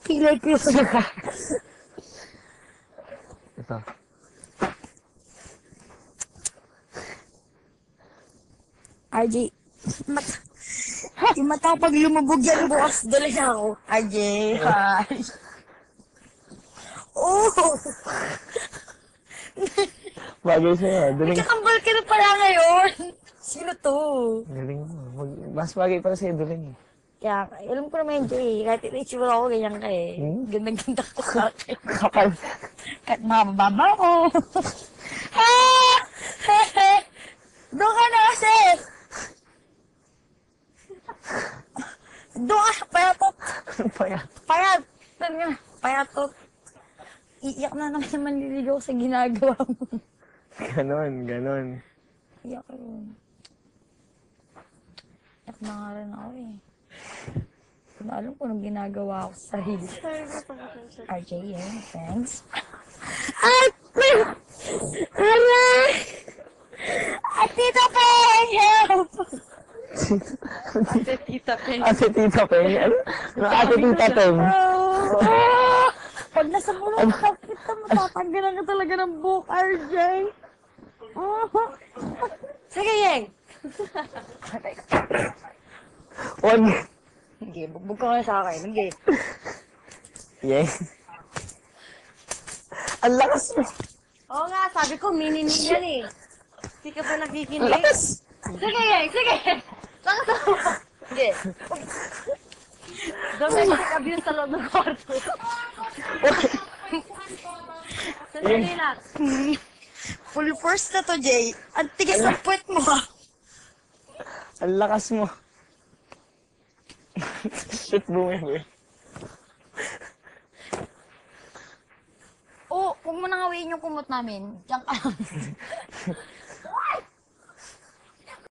Pilay ko yung suka. Ito. RJ, di matapag lumubog yan bukas. Dala na ako. RJ, hi. Oh! Bagay sa'yo. Duling. Nagkakambal ka na pala ngayon. Sino to? Galing mo. Mas bagay para sa'yo, duling. Kaya, alam ko naman, Jay. Kahit itsura ko, ganyan ka eh. Ganda-ganda ko sa akin. Kapal. Kahit mababa ko. Ah! Doon ka na kasi! Doon ka, payatot. Payat. Payat. Doon nga, payatot. Iiyak na naman naman nililigaw sa ginagawa mo. Ganon. Iyak ko yun. Iyak na nga rin ako eh. Hindi na alam ko anong ginagawa ko sa sarili. RJ, yeah, thanks. Ay! Aray! At Tita Peng! Help! Ate Tita Peng. Ate Tita Peng. Ano Ate Tita Peng? Pag nasa bulong ka, kita matatanggalan ka talaga ng buhok, RJ. Sige, Yeng. Wag. Sige, bugbog ka nga sa akin. Sige. Yeah. Ang lakas mo. Oo nga, sabi ko, mini-mini yan eh. Hindi ka pa nakikinig. Lakas. Sige, Yeng, sige. Saan ka sa... Sige. Domestic abuse sa loob ng kwarto. Sandali lang. Full force na to, Jay. Ang tigas ng puwet mo, ha? Ang lakas mo. Shit, bumi. Oo, huwag mo nang hawiin yung kumot namin. Diyan ka lang.